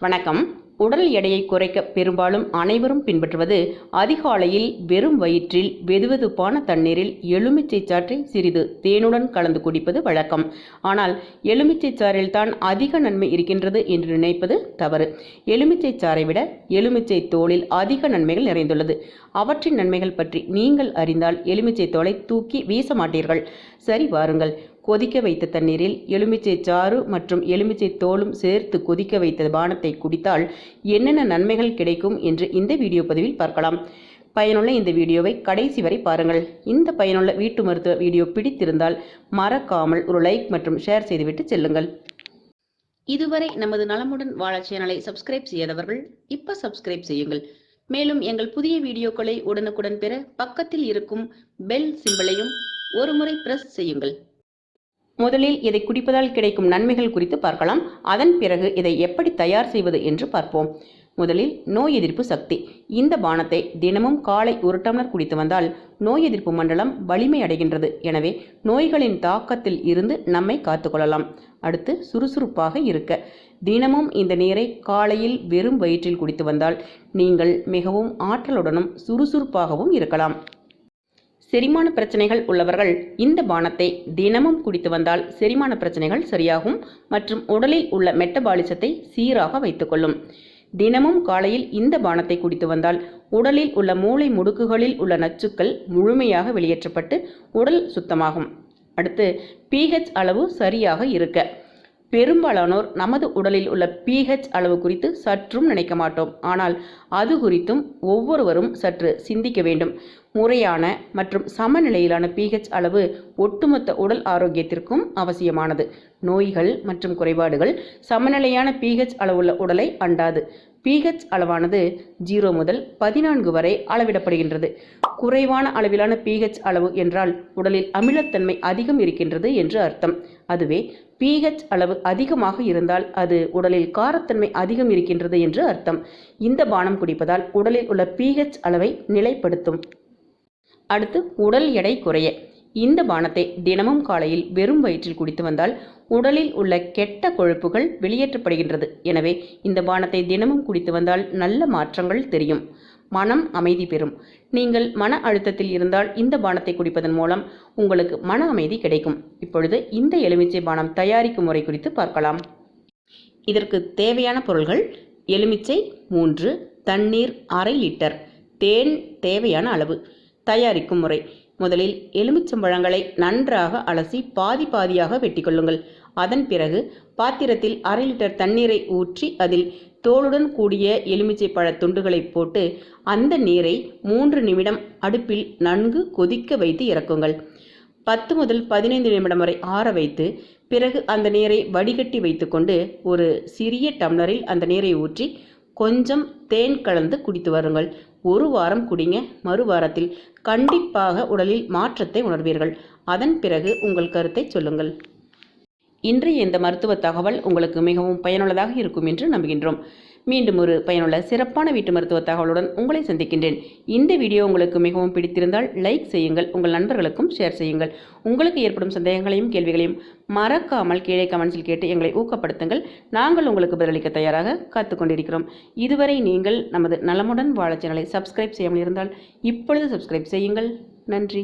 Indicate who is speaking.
Speaker 1: வணக்கம். உடல் எடையை குறைக்க பெரும்பாலும் அனைவரும் பின்பற்றுவது அதிகாலையில் வெறும் வயிற்றில் வெதுவெதுப்பான தண்ணீரில் எலுமிச்சை சாற்றை சிறிது தேனுடன் கலந்து குடிப்பது வழக்கம். ஆனால் எலுமிச்சை சாறில் தான் அதிக நன்மை இருக்கின்றது என்று நினைப்பது தவறு. எலுமிச்சை சாறை விட எலுமிச்சை தோலில் அதிக நன்மைகள் நிறைந்துள்ளது. அவற்றின் நன்மைகள் பற்றி நீங்கள் அறிந்தால் எலுமிச்சை தோலை தூக்கி வீச மாட்டீர்கள். சரி, வாருங்கள். கொதிக்க வைத்த தண்ணீரில் எலுமிச்சை சாறு மற்றும் எலுமிச்சை தோலும் சேர்த்து கொதிக்க வைத்த பானத்தை குடித்தால் என்னென்ன நன்மைகள் கிடைக்கும் என்று இந்த வீடியோ பதிவில் பார்க்கலாம். பயனுள்ள இந்த வீடியோவை கடைசி வரை பாருங்கள். இந்த பயனுள்ள வீட்டு மருத்துவ வீடியோ பிடித்திருந்தால் மறக்காமல் ஒரு லைக் மற்றும் ஷேர் செய்துவிட்டு செல்லுங்கள். இதுவரை நமது நலமுடன் வாழ சேனலை சப்ஸ்கிரைப் செய்யாதவர்கள் இப்ப சப்ஸ்கிரைப் செய்யுங்கள். மேலும் எங்கள் புதிய வீடியோக்களை உடனுக்குடன் பெற பக்கத்தில் இருக்கும் பெல் சிம்பலையும் ஒரு முறை பிரஸ் செய்யுங்கள். முதலில் இதை குடிப்பதால் கிடைக்கும் நன்மைகள் குறித்து பார்க்கலாம். அதன் பிறகு இதை எப்படி தயார் செய்வது என்று பார்ப்போம். முதலில் நோய் எதிர்ப்பு சக்தி. இந்த பானத்தை தினமும் காலை 1 டம்ளர் குடித்து வந்தால் நோய் எதிர்ப்பு மண்டலம் வலிமை அடைகின்றது. எனவே நோய்களின் தாக்கத்தில் இருந்து நம்மை காத்துக்கொள்ளலாம். அடுத்து சுறுசுறுப்பாக இருக்க. தினமும் இந்த நீரை காலையில் வெறும் வயிற்றில் குடித்து வந்தால் நீங்கள் மிகவும் ஆற்றலுடனும் சுறுசுறுப்பாகவும் இருக்கலாம். செரிமான பிரச்சனைகள் உள்ளவர்கள் இந்த பானத்தை தினமும் குடித்து வந்தால் செரிமான பிரச்சனைகள் சரியாகும் மற்றும் உடலில் உள்ள மெட்டபாலிசத்தை சீராக வைத்துக்கொள்ளும். தினமும் காலையில் இந்த பானத்தை குடித்து வந்தால் உடலில் உள்ள மூளை முடுக்குகளில் உள்ள நச்சுக்கள் முழுமையாக வெளியேற்றப்பட்டு உடல் சுத்தமாகும். அடுத்து pH அளவு சரியாக இருக்க. பெரும்பாலானோர் நமது உடலில் உள்ள pH அளவு குறித்து சற்றும் நினைக்க மாட்டோம். ஆனால் அது குறித்தும் ஒவ்வொருவரும் சற்று சிந்திக்க வேண்டும். முறையான மற்றும் சமநிலையிலான pH அளவு ஒட்டுமொத்த உடல் ஆரோக்கியத்திற்கும் அவசியமானது. நோய்கள் மற்றும் குறைபாடுகள் சமநிலையான pH அளவுள்ள உடலை அண்டாது. pH அளவானது 0 முதல் 14 வரை அளவிடப்படுகின்றது. குறைவான அளவிலான pH அளவு என்றால் உடலில் அமிலத்தன்மை அதிகம் இருக்கின்றது என்று அர்த்தம். அதுவே pH அளவு அதிகமாக இருந்தால் அது உடலில் காரத்தன்மை அதிகம் இருக்கின்றது என்று அர்த்தம். இந்த பானம் குடிப்பதால் உடலில் உள்ள pH அளவை நிலைப்படுத்தும். அடுத்து உடல் எடை குறைய. இந்த பானத்தை தினமும் காலையில் வெறும் வயிற்றில் குடித்து வந்தால் உடலில் உள்ள கெட்ட கொழுப்புகள் வெளியேற்றப்படுகின்றது. எனவே இந்த பானத்தை தினமும் குடித்து வந்தால் நல்ல மாற்றங்கள் தெரியும். மனம் அமைதி பெறும். நீங்கள் மன அழுத்தத்தில் இருந்தால் இந்த பானத்தை குடிப்பதன் மூலம் உங்களுக்கு மன அமைதி கிடைக்கும். இப்பொழுது இந்த எலுமிச்சை பானம் தயாரிக்கும் முறை குறித்து பார்க்கலாம். இதற்கு தேவையான பொருள்கள்: எலுமிச்சை 3, தண்ணீர் 1/2 லிட்டர், தேன் தேவையான அளவு. தயாரிக்கும் முறை: முதலில் எலுமிச்சம்பழங்களை நன்றாக அலசி பாதி பாதியாக வெட்டி கொள்ளுங்கள். அதன் பிறகு பாத்திரத்தில் 1/2 லிட்டர் தண்ணீரை ஊற்றி அதில் தோலுடன் கூடிய எலுமிச்சை பழ துண்டுகளை போட்டு அந்த நீரை 3 நிமிடம் அடுப்பில் நன்கு கொதிக்க வைத்து இறக்குங்கள். 10 முதல் 15 நிமிடம் வரை ஆற வைத்து பிறகு அந்த நீரை வடிகட்டி வைத்துக்கொண்டு ஒரு சிறிய டம்ளரில் அந்த நீரை ஊற்றி கொஞ்சம் தேன் கலந்து குடித்து வருங்கள். 1 வாரம் குடிங்க. மறுவாரத்தில் கண்டிப்பாக உடலில் மாற்றத்தை உணர்வீர்கள். அதன் பிறகு உங்கள் கருத்தை சொல்லுங்கள். இன்றைய இந்த மருத்துவ தகவல் உங்களுக்கு மிகவும் பயனுள்ளதாக இருக்கும் என்று நம்புகின்றோம். மீண்டும் ஒரு பயனுள்ள சிறப்பான வீட்டு மருத்துவ தகவலுடன் உங்களை சந்திக்கின்றேன். இந்த வீடியோ உங்களுக்கு மிகவும் பிடித்திருந்தால் லைக் செய்யுங்கள். உங்கள் நண்பர்களுக்கும் ஷேர் செய்யுங்கள். உங்களுக்கு ஏற்படும் சந்தேகங்களையும் கேள்விகளையும் மறக்காமல் கீழே கமெண்ட்ஸில் கேட்டு எங்களை ஊக்கப்படுத்துங்கள். நாங்கள் உங்களுக்கு பதிலளிக்க தயாராக காத்துக்கொண்டிருக்கிறோம். இதுவரை நீங்கள் நமது நலமுடன் வாழ சேனலை சப்ஸ்கிரைப் செய்யாமல் இருந்தால் இப்பொழுது சப்ஸ்கிரைப் செய்யுங்கள். நன்றி.